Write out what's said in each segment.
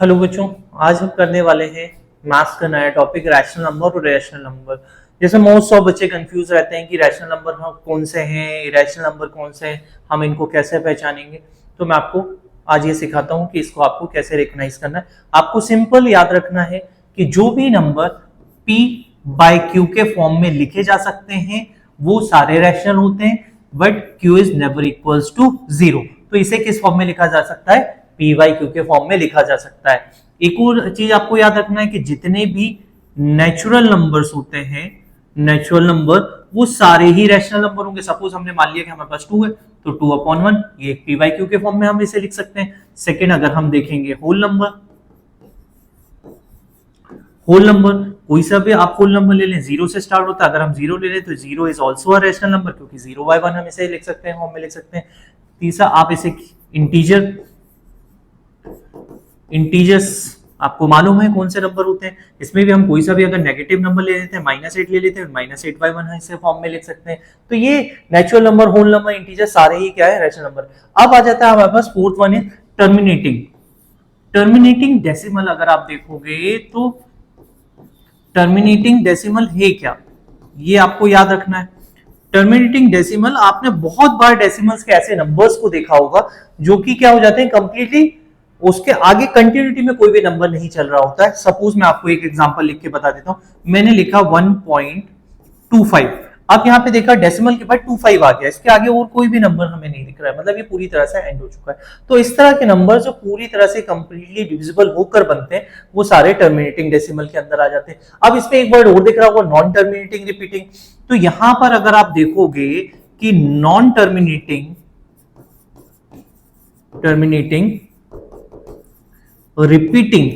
Hello बच्चों, आज हम करने वाले हैं मैथ्स का नया टॉपिक रैशनल नंबर और इरेशनल नंबर। जैसे मोस्ट ऑफ बच्चे कंफ्यूज रहते हैं कि रैशनल नंबर कौन से हैं, इरेशनल नंबर कौन से हैं, हम इनको कैसे पहचानेंगे। तो मैं आपको आज ये सिखाता हूँ कि इसको आपको कैसे रिकॉग्नाइज करना है। आपको सिंपल याद रखना है कि जो भी नंबर P बाय Q के फॉर्म में लिखे जा सकते हैं वो सारे रैशनल होते हैं, but Q is never equals to 0। तो इसे किस फॉर्म में लिखा जा सकता है? पी वाई क्यू के फॉर्म में लिखा जा सकता है। एक और चीज आपको याद रखना है कि जितने भी नेचुरल नंबर्स होते हैं, नेचुरल नंबर वो सारे ही रैशनल नंबर होंगे। सपोज हमने मान लिया कि हमारे पास 2 है तो 2/1 ये पी वाई क्यू के फॉर्म में हम इसे लिख सकते हैं। सेकेंड, अगर हम देखेंगे होल नंबर, होल नंबर कोई सा भी आप होल नंबर ले लें, 0 से स्टार्ट होता है। अगर हम 0 ले लें तो 0 is also a rational number, क्योंकि 0/1 हम इसे लिख सकते हैं, फॉर्म में लिख सकते हैं। तीसरा, आप इसे इंटीजर, इंटीजर्स आपको मालूम है कौन से नंबर होते हैं। इसमें भी हम कोई सा भी अगर नेगेटिव नंबर ले लेते हैं, -8 ले लेते हैं, -8/1 इसे फॉर्म में लिख सकते हैं। तो ये natural number, whole number, integer सारे ही क्या है? Rational number. अब आ जाता है हमारे पास फोर्थ वन है टर्मिनेटिंग। टर्मिनेटिंग डेसिमल अगर आप देखोगे तो टर्मिनेटिंग डेसिमल है क्या, ये आपको याद रखना है। टर्मिनेटिंग डेसिमल, आपने बहुत बार डेसिमल्स के ऐसे नंबर्स को देखा होगा जो कि क्या हो जाते हैं, कंप्लीटली उसके आगे कंटिन्यूटी में कोई भी नंबर नहीं चल रहा होता है। सपोज मैं आपको एक एग्जांपल लिख के बता देता हूं। मैंने लिखा 1.25, अब यहाँ पे देखा डेसिमल के बाद 25 आ गया, इसके आगे और कोई भी नंबर हमें नहीं दिख रहा है, मतलब ये पूरी तरह से एंड हो चुका है। तो इस तरह के नंबर जो पूरी तरह से कंप्लीटली डिविजिबल होकर बनते हैं वो सारे टर्मिनेटिंग डेसिमल के अंदर आ जाते हैं। अब इसमें एक वर्ड और दिख रहा होगा, नॉन टर्मिनेटिंग रिपीटिंग। तो यहां पर अगर आप देखोगे कि नॉन टर्मिनेटिंग, टर्मिनेटिंग रिपीटिंग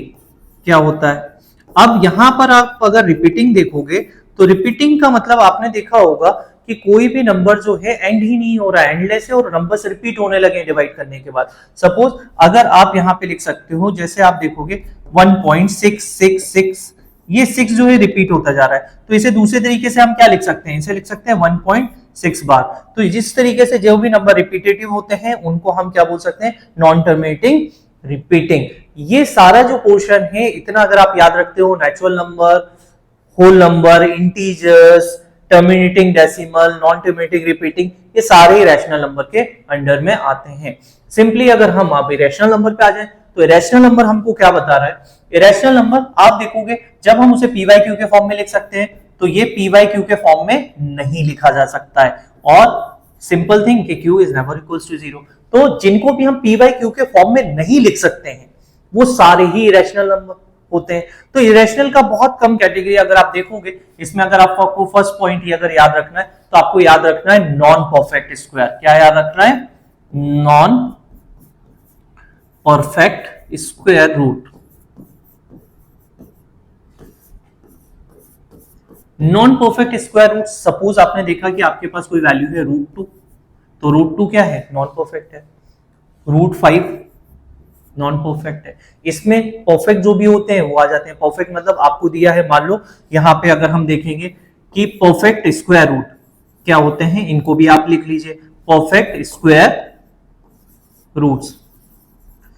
क्या होता है। अब यहां पर आप अगर रिपीटिंग देखोगे तो रिपीटिंग का मतलब आपने देखा होगा कि कोई भी नंबर जो है एंड ही नहीं हो रहा है, एंडलेस है, और नंबर्स रिपीट होने लगे डिवाइड करने के बाद। सपोज अगर आप यहां पे लिख सकते हो, जैसे आप देखोगे 1.666, ये 6 जो है रिपीट होता जा रहा है, तो इसे दूसरे तरीके से हम क्या लिख सकते हैं, इसे लिख सकते हैं 1.6 बार। तो जिस तरीके से जो भी नंबर रिपीटेटिव होते हैं उनको हम क्या बोल सकते हैं, नॉन टर्मिनेटिंग रिपीटिंग। ये सारा जो पोर्शन है, इतना अगर आप याद रखते हो, natural number, whole number, integers, terminating decimal, non terminating repeating, ये सारे रैशनल नंबर के अंडर में आते हैं। सिंपली अगर हम अब इरेशनल नंबर पे आ जाए तो इरेशनल नंबर हमको क्या बता रहा है। इरेशनल नंबर आप देखोगे जब हम उसे पी वाई क्यू के फॉर्म में लिख सकते हैं, तो ये पी वाई क्यू के फॉर्म में नहीं लिखा जा सकता है। और सिंपल थिंग कि q is never equals to 0। तो जिनको भी हम पी वाई क्यू के फॉर्म में नहीं लिख सकते हैं वो सारे ही इरेशनल नंबर होते हैं। तो इरेशनल का बहुत कम कैटेगरी अगर आप देखोगे, इसमें अगर आपको फर्स्ट पॉइंट ही अगर याद रखना है तो आपको याद रखना है नॉन परफेक्ट स्क्वायर। क्या याद रखना है? Non perfect square root. Non perfect square root, suppose आपने देखा कि आपके पास कोई वैल्यू है √2, तो √2 क्या है? नॉन परफेक्ट है। √5 नॉन परफेक्ट है। इसमें परफेक्ट जो भी होते हैं वो आ जाते हैं। परफेक्ट मतलब आपको दिया है, मान लो यहां पे अगर हम देखेंगे कि परफेक्ट स्क्वायर रूट क्या होते हैं, इनको भी आप लिख लीजिए, perfect square roots.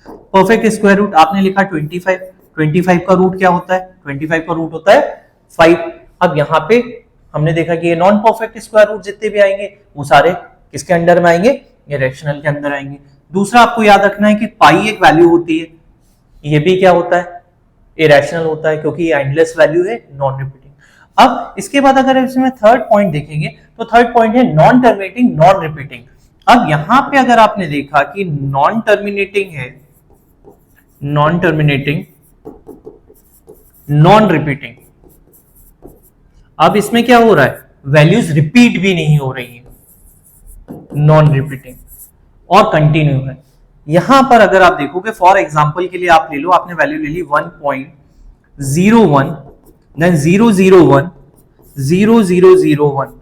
Perfect square root आपने लिखा 25, 25 का रूट क्या होता है? 25 का रूट होता है 5। अब यहां पे हमने देखा कि ये नॉन परफेक्ट स्क्वायर रूट जितने भी आएंगे वो सारे किसके अंडर में आएंगे? ये रैशनल के अंदर आएंगे। दूसरा आपको याद रखना है कि पाई एक वैल्यू होती है, ये भी क्या होता है? इरेशनल होता है, क्योंकि ये एंडलेस वैल्यू है, नॉन रिपीटिंग। अब इसके बाद अगर इसमें थर्ड पॉइंट देखेंगे तो थर्ड पॉइंट है नॉन टर्मिनेटिंग, नॉन रिपीटिंग। अब यहां पे अगर आपने देखा कि नॉन टर्मिनेटिंग है, नॉन टर्मिनेटिंग, नॉन रिपीटिंग, अब इसमें क्या हो रहा है? वैल्यूज रिपीट भी नहीं हो रही है, नॉन रिपीटिंग, और कंटिन्यू है। यहां पर अगर आप देखोगे, फॉर एग्जांपल के लिए आप ले लो, आपने वैल्यू ले ली 1.01, देन 001, 0001।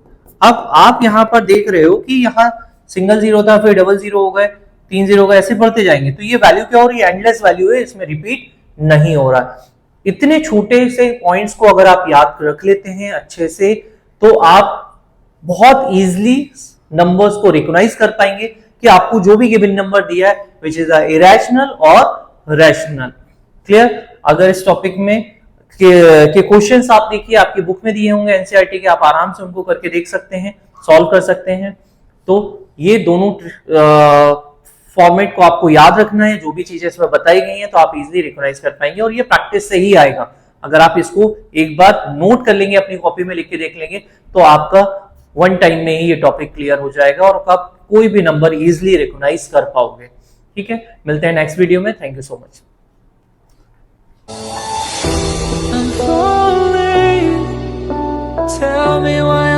अब आप यहां पर देख रहे हो कि यहां सिंगल जीरो था, फिर डबल जीरो हो गए, 3 जीरो हो गए, ऐसे बढ़ते जाएंगे। तो ये वैल्यू क्या हो रही है? एंडलेस वैल्यू है, इसमें रिपीट नहीं हो रहा। इतने छोटे से पॉइंट्स को अगर आप याद रख लेते हैं अच्छे से, तो आप बहुत इजीली नंबर्स को रिकॉग्नाइज कर पाएंगे कि आपको जो भी गिवन नंबर दिया है विच इज इरेशनल और रैशनल। क्लियर? अगर इस टॉपिक में के क्वेश्चंस आप देखिए आपकी बुक में दिए होंगे एनसीईआरटी के, आप आराम से उनको करके देख सकते हैं, सॉल्व कर सकते हैं। तो ये दोनों फॉर्मेट को आपको याद रखना है, जो भी चीजें इसमें बताई गई हैं तो आप इजीली रिकॉग्नाइज कर पाएंगे, और ये प्रैक्टिस से ही आएगा। अगर आप इसको एक बार नोट कर लेंगे, अपनी कॉपी में लिख के देख लेंगे, तो आपका वन टाइम में ही ये टॉपिक क्लियर हो जाएगा और आप कोई भी नंबर इजीली रिकॉग्नाइज कर पाओगे। ठीक है, मिलते हैं नेक्स्ट वीडियो में। Thank you so much. I'm falling. Tell me why